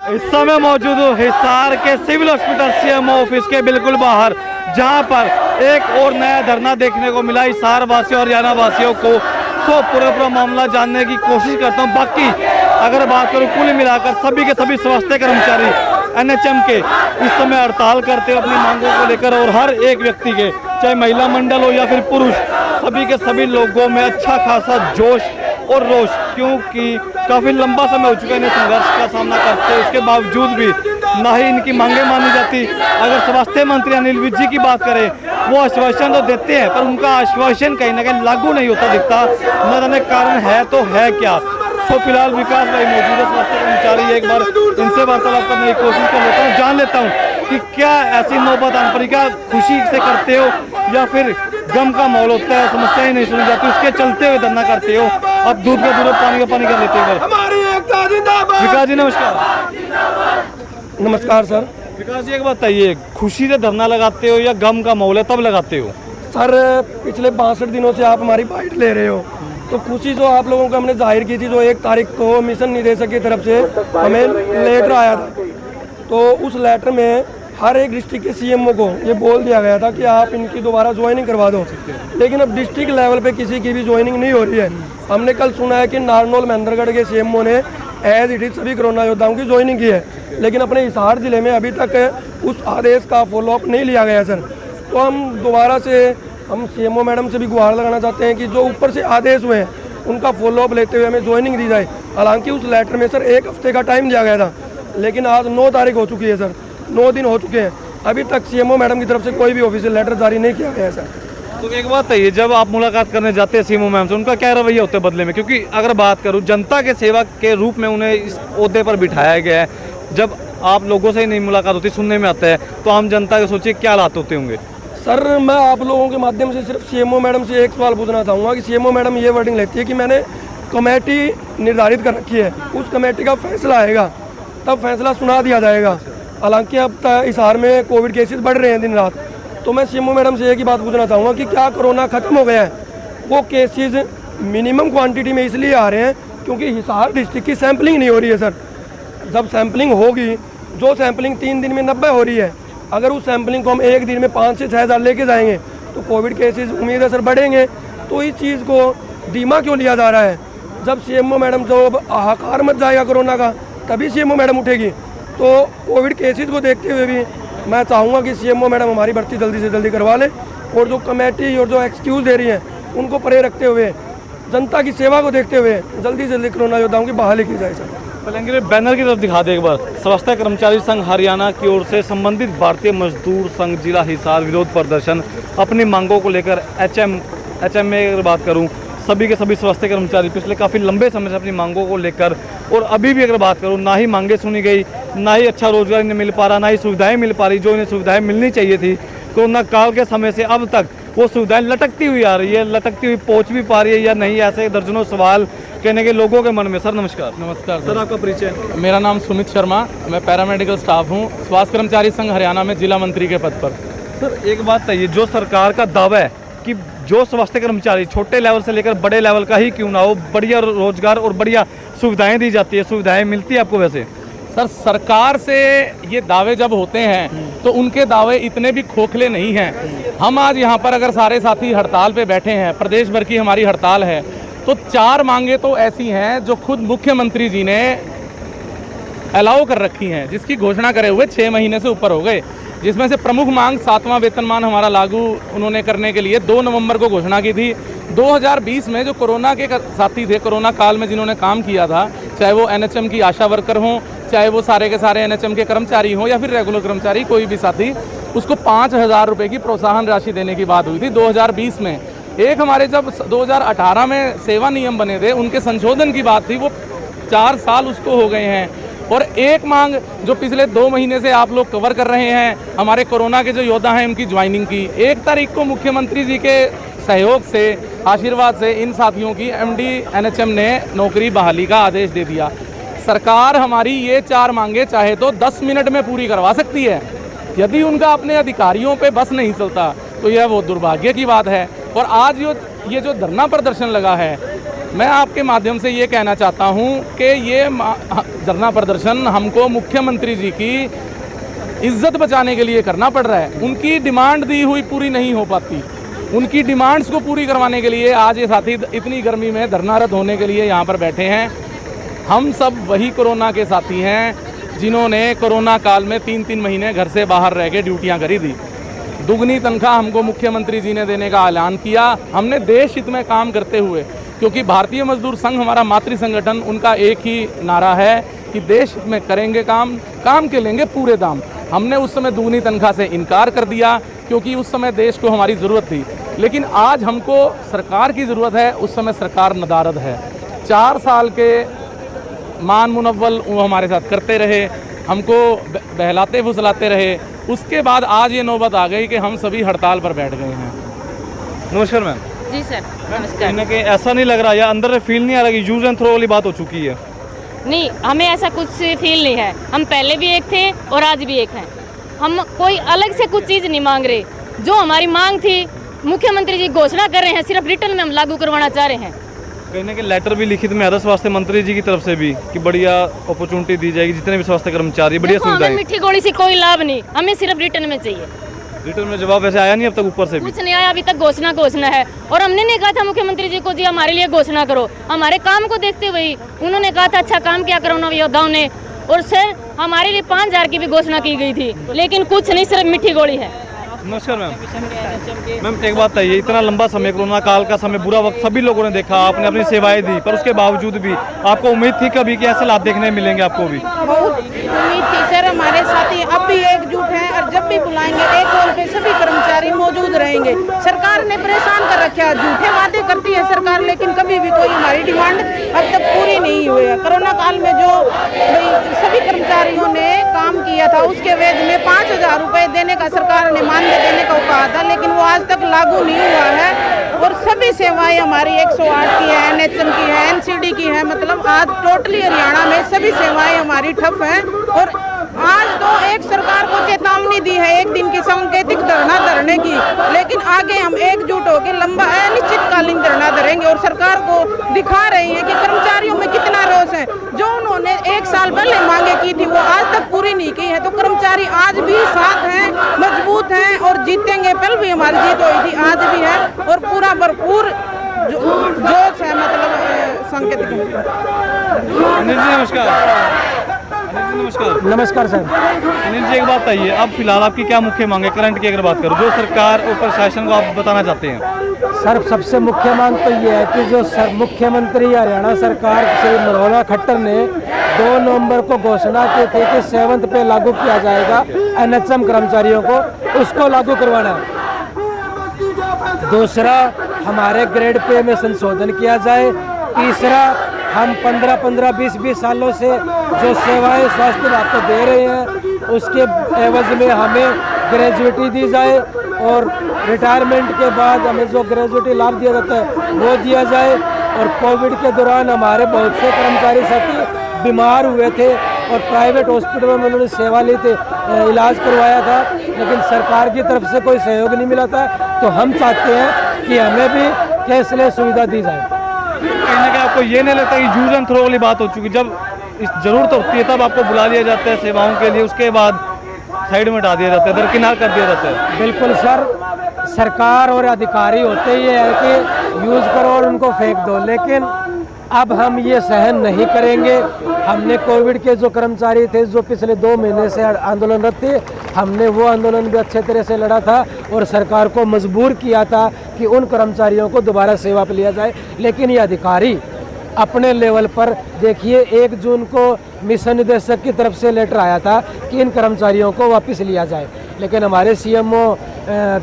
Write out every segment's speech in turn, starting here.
इस समय मौजूद हूँ हिसार के सिविल हॉस्पिटल सीएमओ ऑफिस के बिल्कुल बाहर, जहां पर एक और नया धरना देखने को मिला हिसार वासियों और हरियाणा वासियों को। सो पूरा मामला जानने की कोशिश करता हूँ। बाकी अगर बात करूँ कुल मिलाकर सभी के सभी स्वास्थ्य कर्मचारी एनएचएम के इस समय हड़ताल करते हैं अपनी मांगों को लेकर, और हर एक व्यक्ति के, चाहे महिला मंडल हो या फिर पुरुष, सभी के सभी लोगों में अच्छा खासा जोश और रोष, क्योंकि काफ़ी लंबा समय हो चुका है इन्हें संघर्ष का सामना करते। उसके बावजूद भी ना ही इनकी मांगें मानी जाती। अगर स्वास्थ्य मंत्री अनिल विज जी की बात करें, वो आश्वासन तो देते हैं, पर उनका आश्वासन कहीं ना कहीं लागू नहीं होता दिखता। न जाने कारण है तो है क्या। तो फिलहाल विकास भाई मौजूद है, स्वास्थ्य कर्मचारी, एक बार इनसे वार्तालाप करने की कोशिश कर लेता हूँ, जान लेता हूँ कि क्या ऐसी नौबत आन पड़ी, क्या खुशी से करते हो या फिर गम का माहौल होता है, समस्या ही नहीं सुनी जाती, उसके चलते हुए धरना करते हो। अब दूध का दूध पानी का पानी कर लेते हो। विकास जी नमस्कार। नमस्कार सर। विकास जी एक बात बताइए, खुशी से धरना लगाते हो या गम का माहौल है तब लगाते हो? सर पिछले 62 दिनों से आप हमारी बाइट ले रहे हो, तो खुशी जो आप लोगों को हमने जाहिर की थी, जो 1 तारीख को मिशन निदेशक की तरफ से हमें लेटर आया था, तो उस लेटर में हर एक डिस्ट्रिक्ट के सीएमओ को ये बोल दिया गया था कि आप इनकी दोबारा ज्वाइनिंग करवा दो। लेकिन अब डिस्ट्रिक्ट लेवल पे किसी की भी ज्वाइनिंग नहीं हो रही है। हमने कल सुना है कि नारनौल महेंद्रगढ़ के सीएमओ ने एज इट इज सभी कोरोना योद्धाओं की ज्वाइनिंग की है, लेकिन अपने हिसार जिले में अभी तक उस आदेश का फॉलोअप नहीं लिया गया सर। तो हम दोबारा से हम सीएमओ मैडम से भी गुहार लगाना चाहते हैं कि जो ऊपर से आदेश हुए हैं उनका फॉलोअप लेते हुए हमें ज्वाइनिंग दी जाए। हालांकि उस लेटर में सर 1 हफ्ते का टाइम दिया गया था, लेकिन आज 9 तारीख हो चुकी है सर, 9 दिन हो चुके हैं, अभी तक सीएमओ मैडम की तरफ से कोई भी ऑफिशियल लेटर जारी नहीं किया गया है सर। तो एक बात है, जब आप मुलाकात करने जाते हैं सीएमओ मैम से, उनका क्या रवैया होता है बदले में? क्योंकि अगर बात करूं जनता के सेवा के रूप में उन्हें इस ओहदे पर बिठाया गया है, जब आप लोगों से ही नहीं मुलाकात होती, सुनने में आता है, तो आम जनता के सोचिए क्या हालात होते होंगे? सर मैं आप लोगों के माध्यम से सिर्फ सीएमओ मैडम से एक सवाल पूछना चाहूँगा कि सीएमओ मैडम ये वर्डिंग लेती है कि मैंने कमेटी निर्धारित कर रखी है, उस कमेटी का फैसला आएगा तब फैसला सुना दिया जाएगा। हालांकि अब हिसार में कोविड केसेस बढ़ रहे हैं दिन रात, तो मैं सीएमओ मैडम से एक ही बात पूछना चाहूँगा कि क्या कोरोना खत्म हो गया है? वो केसेस मिनिमम क्वांटिटी में इसलिए आ रहे हैं क्योंकि हिसार डिस्ट्रिक्ट की सैंपलिंग नहीं हो रही है सर। जब सैंपलिंग होगी, जो सैंपलिंग 3 दिन में 90 हो रही है, अगर उस सैंपलिंग को हम 1 दिन में 5 से 6 हज़ार लेके जाएंगे तो कोविड केसेस उम्मीद है सर बढ़ेंगे। तो इस चीज़ को धीमा क्यों लिया जा रहा है? जब सीएमओ मैडम जब हाहाकार मच जाएगा कोरोना का, तभी सीएमओ मैडम उठेगी। तो कोविड केसेस को देखते हुए भी मैं चाहूँगा कि सीएमओ मैडम हमारी भर्ती जल्दी से जल्दी करवा लें, और जो कमेटी और जो एक्सक्यूज़ दे रही हैं उनको परे रखते हुए, जनता की सेवा को देखते हुए जल्दी से जल्दी कोरोना योद्धाओं की बहाली की जाए सर। पहले बैनर की तरफ दिखा दे एक बार। स्वास्थ्य कर्मचारी संघ हरियाणा की ओर से संबंधित भारतीय मजदूर संघ जिला हिसार विरोध प्रदर्शन अपनी मांगों को लेकर एचएम में अगर बात करूं, सभी के सभी स्वास्थ्य कर्मचारी पिछले काफ़ी लंबे समय से अपनी मांगों को लेकर, और अभी भी अगर बात करूं, ना ही मांगे सुनी गई, ना ही अच्छा रोजगार इन्हें मिल पा रहा, ना ही सुविधाएं मिल पा रही जो इन्हें सुविधाएं मिलनी चाहिए थी। कोरोना काल के समय से अब तक वो सुविधाएं लटकती हुई आ रही है, लटकती हुई पहुँच भी पा रही है या नहीं, ऐसे दर्जनों सवाल कहने के लोगों के मन में। सर नमस्कार। नमस्कार सर, आपका परिचय? मेरा नाम सुमित शर्मा, मैं पैरामेडिकल स्टाफ हूँ, स्वास्थ्य कर्मचारी संघ हरियाणा में जिला मंत्री के पद पर। सर एक बात चाहिए, जो सरकार का दावा है कि जो स्वास्थ्य कर्मचारी छोटे लेवल से लेकर बड़े लेवल का ही क्यों ना हो, बढ़िया रोजगार और बढ़िया सुविधाएं दी जाती है, सुविधाएं मिलती है आपको? वैसे सर सरकार से ये दावे जब होते हैं तो उनके दावे इतने भी खोखले नहीं हैं। हम आज यहाँ पर अगर सारे साथी हड़ताल पे बैठे हैं, प्रदेश भर की हमारी हड़ताल है, तो 4 मांगे तो ऐसी हैं जो खुद मुख्यमंत्री जी ने अलाउ कर रखी हैं, जिसकी घोषणा करे हुए 6 महीने से ऊपर हो गए। जिसमें से प्रमुख मांग 7वां वेतनमान हमारा लागू उन्होंने करने के लिए 2 नवंबर को घोषणा की थी। 2020 में जो कोरोना के साथी थे, कोरोना काल में जिन्होंने काम किया था, चाहे वो एनएचएम की आशा वर्कर हों, चाहे वो सारे के सारे एनएचएम के कर्मचारी हों या फिर रेगुलर कर्मचारी, कोई भी साथी, उसको 5,000 रुपये की प्रोत्साहन राशि देने की बात हुई थी 2020 में। एक हमारे जब 2018 में सेवा नियम बने थे, उनके संशोधन की बात थी, वो 4 साल उसको हो गए हैं। और एक मांग जो पिछले 2 महीने से आप लोग कवर कर रहे हैं, हमारे कोरोना के जो योद्धा हैं उनकी ज्वाइनिंग की, 1 तारीख को मुख्यमंत्री जी के सहयोग से, आशीर्वाद से इन साथियों की एमडी एनएचएम ने नौकरी बहाली का आदेश दे दिया। सरकार हमारी ये 4 मांगे चाहे तो 10 मिनट में पूरी करवा सकती है। यदि उनका अपने अधिकारियों पे बस नहीं चलता तो यह वो दुर्भाग्य की बात है। और आज ये जो धरना प्रदर्शन लगा है, मैं आपके माध्यम से ये कहना चाहता हूँ कि ये धरना प्रदर्शन हमको मुख्यमंत्री जी की इज्जत बचाने के लिए करना पड़ रहा है। उनकी डिमांड दी हुई पूरी नहीं हो पाती, उनकी डिमांड्स को पूरी करवाने के लिए आज ये साथी इतनी गर्मी में धरनारत होने के लिए यहाँ पर बैठे हैं। हम सब वही कोरोना के साथी हैं जिन्होंने कोरोना काल में 3-3 महीने घर से बाहर रह के ड्यूटियाँ करी थी। दुगनी तनख्वाह हमको मुख्यमंत्री जी ने देने का ऐलान किया। हमने देश हित में काम करते हुए, क्योंकि भारतीय मजदूर संघ हमारा मातृ संगठन, उनका एक ही नारा है कि देश हित में करेंगे काम, काम के लेंगे पूरे दाम। हमने उस समय दुगनी तनख्वाह से इनकार कर दिया क्योंकि उस समय देश को हमारी ज़रूरत थी। लेकिन आज हमको सरकार की ज़रूरत है, उस समय सरकार नदारद है। 4 साल के मान मुनव्वल वो हमारे साथ करते रहे, हमको बहलाते फुसलाते रहे। उसके बाद आज ये नौबत आ गई कि हम सभी हड़ताल पर बैठ गए हैं। नमस्कार मैम। जी सर, नमस्कार। कहीं ना कहीं ऐसा नहीं लग रहा या अंदर से फील नहीं आ रहा कि यूज एंड थ्रो वाली बात हो चुकी है? नहीं, हमें ऐसा कुछ फील नहीं है। हम पहले भी एक थे और आज भी एक हैं। हम कोई अलग से कुछ चीज़ नहीं मांग रहे। जो हमारी मांग थी मुख्यमंत्री जी घोषणा कर रहे हैं, सिर्फ रिटर्न में हम लागू करवाना चाह रहे हैं। कहीं ना कहीं लेटर भी लिखित में आ रहा स्वास्थ्य मंत्री जी की तरफ से भी कि बढ़िया अपॉर्चुनिटी दी जाएगी, जितने भी स्वास्थ्य कर्मचारी, बढ़िया देखो, हमें सुविधाएं। मीठी गोली से कोई लाभ नहीं, हमें सिर्फ रिटर्न में चाहिए। रिटर्न में जवाब वैसे आया नहीं अब तक ऊपर से भी? कुछ नहीं आया अभी तक। घोषणा है। और हमने नहीं कहा था मुख्यमंत्री जी को जी हमारे लिए घोषणा करो। हमारे काम को देखते हुए उन्होंने कहा था अच्छा काम क्या कोरोना योद्धाओं ने। और सर हमारे लिए 5000 की भी घोषणा की गई थी, लेकिन कुछ नहीं, सिर्फ मीठी गोली है। नमस्कार मैम। मैम एक बात है, इतना लंबा समय, कोरोना काल का समय, बुरा वक्त सभी लोगों ने देखा, आपने अपनी सेवाएं दी, पर उसके बावजूद भी आपको उम्मीद थी कभी कि ऐसे लाभ देखने मिलेंगे आपको भी? बहुत उम्मीद थी सर। हमारे साथी अब भी एकजुट हैं और जब भी बुलाएंगे एक कॉल पे सभी कर्मचारी मौजूद रहेंगे। सरकार ने परेशान कर रखा है, झूठे वादे करती है सरकार, लेकिन कभी भी कोई हमारी डिमांड अब तक पूरी नहीं हुई है। कोरोना काल में जो सभी कर्मचारियों ने काम किया था उसके वेज में 5000 रुपये देने का सरकार ने मानदेय देने को कहा था, लेकिन वो आज तक लागू नहीं हुआ है। और सभी सेवाएं हमारी 108 की है, NHM की है, NCD की है, मतलब आज टोटली हरियाणा में सभी सेवाएं हमारी ठप हैं। और आज तो एक सरकार को चेतावनी दी है 1 दिन की सांकेतिक धरना धरने की, लेकिन आगे हम एकजुट होकर लंबा अनिश्चितकालीन धरना धरेंगे और सरकार को दिखा रहे हैं कि कर्मचारियों में कितना रोष है। जो उन्होंने 1 साल पहले मांगे की थी वो आज तक पूरी नहीं की है, तो कर्मचारी आज भी साथ हैं, मजबूत हैं और जीतेंगे। पहले भी हमारी जीत हुई थी, आज भी है और पूरा भरपूर जोश है, मतलब सांकेतिक। अनिल जी नमस्कार। नमस्कार सर। अनिल जी एक बात बताइए, अब फिलहाल आपकी क्या मुख्य मांग है करंट की? अगर बात करो जो सरकार और प्रशासन को आप बताना चाहते हैं। सर सबसे मुख्य मांग तो ये है कि जो मुख्यमंत्री हरियाणा सरकार श्री मनोहर खट्टर ने 2 नवंबर को घोषणा की थी कि 7th पे लागू किया जाएगा NHM कर्मचारियों को, उसको लागू करवाना है। दूसरा, हमारे ग्रेड पे में संशोधन किया जाए। तीसरा, हम 15-15, 20-20 सालों से जो सेवाएं स्वास्थ्य विभाग को दे रहे हैं उसके एवज में हमें ग्रेजुएटी दी जाए और रिटायरमेंट के बाद हमें जो ग्रेजुएटी लाभ दिया जाता है वो दिया जाए। और कोविड के दौरान हमारे बहुत से कर्मचारी साथी बीमार हुए थे और प्राइवेट हॉस्पिटलों में उन्होंने सेवा ली थी, इलाज करवाया था, लेकिन सरकार की तरफ से कोई सहयोग नहीं मिला था। तो हम चाहते हैं कि हमें भी कैशलेस सुविधा दी जाए। कहीं ना कहीं आपको ये नहीं लगता कि यूज एंड थ्रो वाली बात हो चुकी? जब जरूरत होती है तब आपको बुला लिया जाता है सेवाओं के लिए, उसके बाद साइड में हटा दिया जाता है, दरकिनार कर दिया जाता है। बिल्कुल सर, सरकार और अधिकारी होते ही है कि यूज़ करो और उनको फेंक दो, लेकिन अब हम ये सहन नहीं करेंगे। हमने कोविड के जो कर्मचारी थे जो पिछले 2 महीने से आंदोलनरत थे, हमने वो आंदोलन भी अच्छे तरह से लड़ा था और सरकार को मजबूर किया था कि उन कर्मचारियों को दोबारा सेवा पर लिया जाए। लेकिन ये अधिकारी अपने लेवल पर देखिए, 1 जून को मिशन निदेशक की तरफ से लेटर आया था कि इन कर्मचारियों को वापस लिया जाए, लेकिन हमारे CMO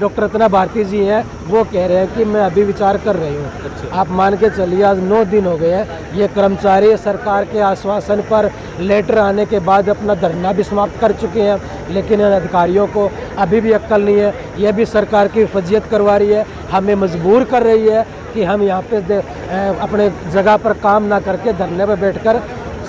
डॉक्टर रत्ना भारती जी हैं, वो कह रहे हैं कि मैं अभी विचार कर रही हूँ। आप मान के चलिए आज 9 दिन हो गए हैं। ये कर्मचारी सरकार के आश्वासन पर लेटर आने के बाद अपना धरना भी समाप्त कर चुके हैं, लेकिन इन अधिकारियों को अभी भी अक्ल नहीं है। यह भी सरकार की फजीयत करवा रही है, हमें मजबूर कर रही है कि हम यहाँ पे अपने जगह पर काम ना करके धरने पर बैठकर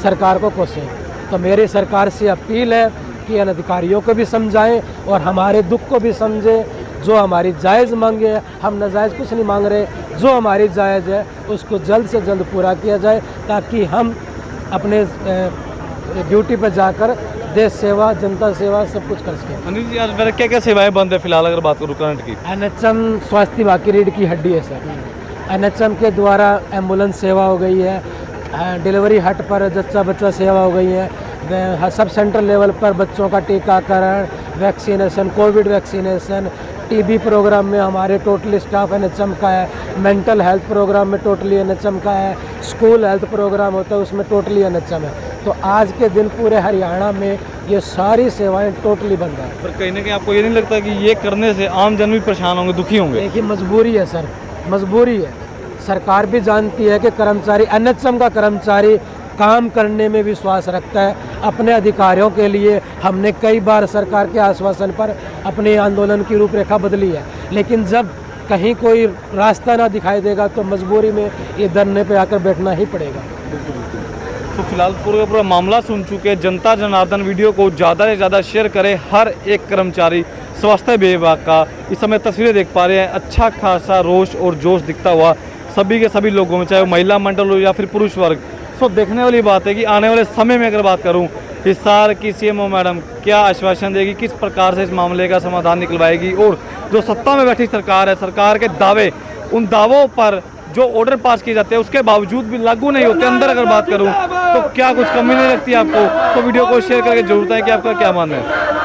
सरकार को कोसें। तो मेरी सरकार से अपील है कि इन अधिकारियों को भी समझाएं और हमारे दुख को भी समझें। जो हमारी जायज़ मांगे, हम नाजायज़ कुछ नहीं मांग रहे, जो हमारी जायज़ है उसको जल्द से जल्द पूरा किया जाए, ताकि हम अपने ड्यूटी पर जाकर देश सेवा, जनता सेवा सब कुछ कर सकें। अनिल जी, आज मेरे क्या क्या सेवाएं बंद है फिलहाल अगर बात करूँ करंट की? NHM स्वास्थ्य विभाग की रीढ़ की हड्डी है सर। NHM के द्वारा एम्बुलेंस सेवा हो गई है, डिलीवरी हट पर जच्चा बच्चा सेवा हो गई है, सब सेंटर लेवल पर बच्चों का टीकाकरण, vaccination, covid vaccination, TB program में हमारे टोटली स्टाफ NHM का है, मेंटल हेल्थ प्रोग्राम में टोटली NHM का है, स्कूल हेल्थ प्रोग्राम होता है उसमें टोटली NHM है। तो आज के दिन पूरे हरियाणा में ये सारी सेवाएं टोटली बंद है। पर कहीं ना कहीं आपको ये नहीं लगता कि ये करने से आम जन भी परेशान होंगे, दुखी होंगे? देखिए मजबूरी है सर, मजबूरी है। सरकार भी जानती है कि कर्मचारी, NHM का कर्मचारी काम करने में विश्वास रखता है अपने अधिकारियों के लिए। हमने कई बार सरकार के आश्वासन पर अपने आंदोलन की रूपरेखा बदली है, लेकिन जब कहीं कोई रास्ता ना दिखाई देगा तो मजबूरी में ये धरने पे आकर बैठना ही पड़ेगा। तो फिलहाल पूरा मामला सुन चुके जनता जनार्दन, वीडियो को ज़्यादा से ज़्यादा शेयर करें। हर एक कर्मचारी स्वास्थ्य विभाग का इस समय तस्वीरें देख पा रहे हैं, अच्छा खासा रोष और जोश दिखता हुआ सभी के सभी लोगों में, चाहे वो महिला मंडल हो या फिर पुरुष वर्ग। तो देखने वाली बात है कि आने वाले समय में अगर बात करूं, हिसार की CMO मैडम क्या आश्वासन देगी, किस प्रकार से इस मामले का समाधान निकलवाएगी, और जो सत्ता में बैठी सरकार है, सरकार के दावे, उन दावों पर जो ऑर्डर पास किए जाते हैं उसके बावजूद भी लागू नहीं होते अंदर अगर बात करूं, तो क्या कुछ कमी नहीं लगती आपको? तो वीडियो को शेयर करके जरूर बताएं कि आपका क्या मानना है।